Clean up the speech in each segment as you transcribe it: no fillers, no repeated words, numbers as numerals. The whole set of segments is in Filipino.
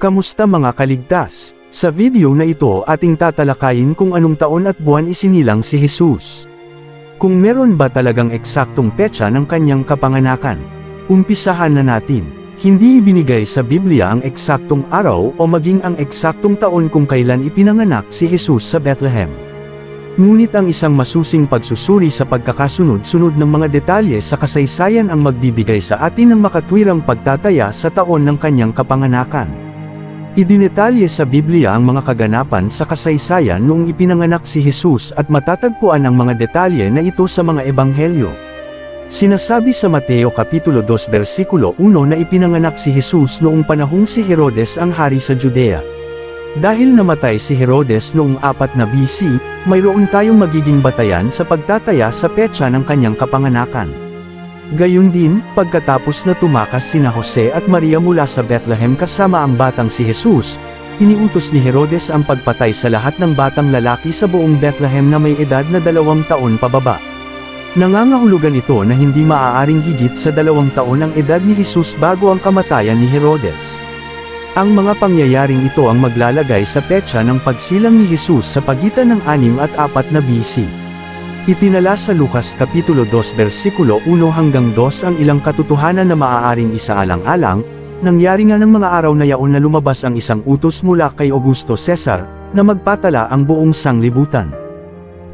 Kamusta mga kaligtas? Sa video na ito ating tatalakayin kung anong taon at buwan isinilang si Jesus. Kung meron ba talagang eksaktong petsa ng kanyang kapanganakan? Umpisahan na natin. Hindi ibinigay sa Biblia ang eksaktong araw o maging ang eksaktong taon kung kailan ipinanganak si Jesus sa Bethlehem. Ngunit ang isang masusing pagsusuri sa pagkakasunod-sunod ng mga detalye sa kasaysayan ang magbibigay sa atin ng makatwirang pagtataya sa taon ng kanyang kapanganakan. Idinetalye sa Biblia ang mga kaganapan sa kasaysayan noong ipinanganak si Jesus at matatagpuan ang mga detalye na ito sa mga ebanghelyo. Sinasabi sa Mateo Kapitulo 2 versikulo 1 na ipinanganak si Jesus noong panahong si Herodes ang hari sa Judea. Dahil namatay si Herodes noong 4 na BC, mayroon tayong magiging batayan sa pagtataya sa petsa ng kanyang kapanganakan. Gayun din, pagkatapos na tumakas sina Jose at Maria mula sa Bethlehem kasama ang batang si Jesus, iniutos ni Herodes ang pagpatay sa lahat ng batang lalaki sa buong Bethlehem na may edad na 2 taon pababa. Nangangahulugan ito na hindi maaaring higit sa 2 taon ang edad ni Jesus bago ang kamatayan ni Herodes. Ang mga pangyayaring ito ang maglalagay sa petsa ng pagsilang ni Jesus sa pagitan ng 6 at 4 na BC. Itinala sa Lucas Kapitulo 2 versikulo 1 hanggang 2 ang ilang katotohanan na maaaring isaalang-alang, nangyari nga ng mga araw na yaon na lumabas ang isang utos mula kay Augusto Cesar, na magpatala ang buong sanglibutan.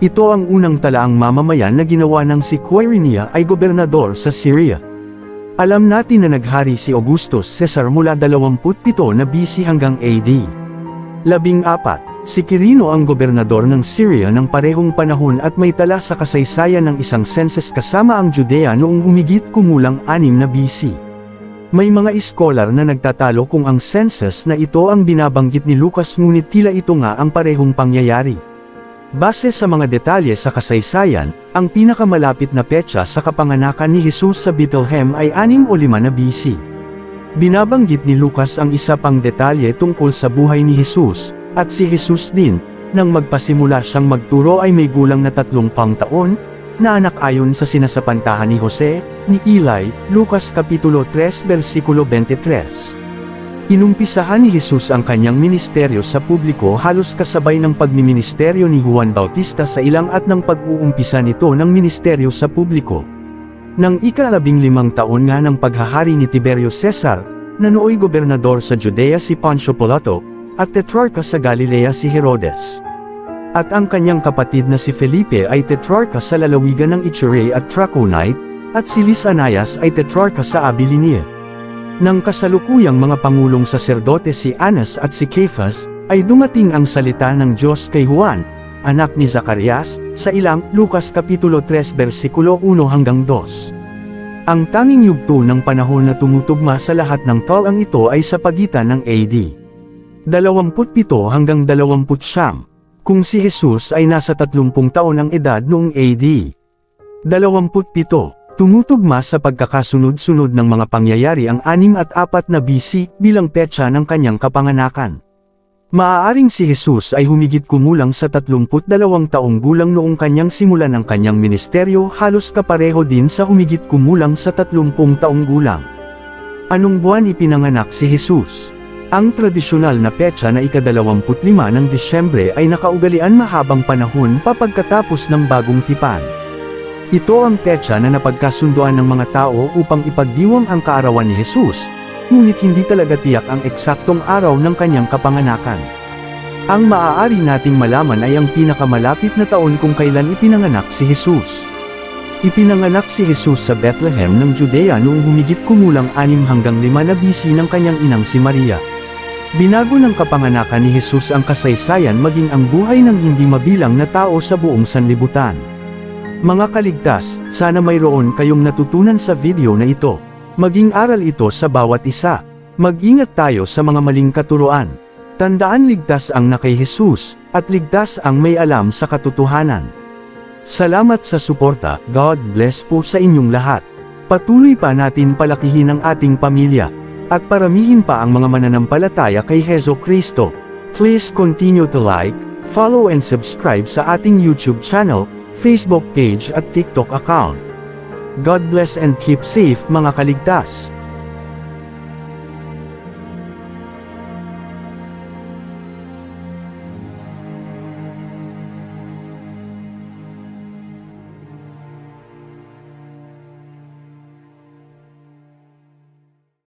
Ito ang unang talaang mamamayan na ginawa ng si Quirinius ay gobernador sa Syria. Alam natin na naghari si Augustus Caesar mula 27 na BC hanggang AD 14. Si Quirino ang gobernador ng Syria ng parehong panahon at may tala sa kasaysayan ng isang census kasama ang Judea noong humigit kumulang 6 na BC. May mga iskolar na nagtatalo kung ang census na ito ang binabanggit ni Lucas ngunit tila ito nga ang parehong pangyayari. Base sa mga detalye sa kasaysayan, ang pinakamalapit na petsa sa kapanganakan ni Jesus sa Bethlehem ay 6 o 5 na BC. Binabanggit ni Lucas ang isa pang detalye tungkol sa buhay ni Jesus, at si Jesus din, nang magpasimula siyang magturo ay may gulang na 30 taon, na anak ayon sa sinasapantahan ni Jose, ni Eli, Lucas Kapitulo 3 versikulo 23. Inumpisahan ni Jesus ang kanyang ministeryo sa publiko halos kasabay ng pagmiministeryo ni Juan Bautista sa ilang at ng pag-uumpisa nito ng ministeryo sa publiko. Nang ika-15 taon nga ng paghahari ni Tiberio Cesar, na nooy gobernador sa Judea si Poncio Pilato, at tetrarka sa Galilea si Herodes. At ang kanyang kapatid na si Felipe ay tetrarka sa lalawigan ng Iturea at Traconite, at si Lisanias ay tetrarka sa Abilinia. Nang kasalukuyang mga pangulong saserdote si Annas at si Caiaphas, ay dumating ang salita ng Diyos kay Juan, anak ni Zacarias, sa ilang Lucas Kapitulo 3 versikulo 1 hanggang 2. Ang tanging yugto ng panahon na tumutugma sa lahat ng taong ito ay sa pagitan ng AD 27 hanggang 29, kung si Jesus ay nasa 30 taon ang edad noong AD 27. Tumutugma sa pagkakasunod-sunod ng mga pangyayari ang 6 at 4 na BC bilang petsa ng kanyang kapanganakan. Maaaring si Jesus ay humigit kumulang sa 32 taong gulang noong kanyang simulan ang kanyang ministeryo halos kapareho din sa humigit kumulang sa 30 taong gulang. Anong buwan ipinanganak si Jesus? Ang tradisyonal na petsa na ika-25 ng Disyembre ay nakaugalian mahabang panahon pa pagkatapos ng bagong tipan. Ito ang petsa na napagkasunduan ng mga tao upang ipagdiwang ang kaarawan ni Jesus, ngunit hindi talaga tiyak ang eksaktong araw ng kanyang kapanganakan. Ang maaari nating malaman ay ang pinakamalapit na taon kung kailan ipinanganak si Jesus. Ipinanganak si Jesus sa Bethlehem ng Judea noong humigit kumulang 6 hanggang 5 na BC ng kanyang inang si Maria. Binago ng kapanganakan ni Jesus ang kasaysayan maging ang buhay ng hindi mabilang na tao sa buong sanlibutan. Mga kaligtas, sana mayroon kayong natutunan sa video na ito. Maging aral ito sa bawat isa. Mag-ingat tayo sa mga maling katuruan. Tandaan ligtas ang na kay Jesus, at ligtas ang may alam sa katotohanan. Salamat sa suporta, God bless po sa inyong lahat. Patuloy pa natin palakihin ang ating pamilya, at paramihin pa ang mga mananampalataya kay Heso Kristo. Please continue to like, follow and subscribe sa ating YouTube channel, Facebook page at TikTok account. God bless and keep safe mga kaligtas.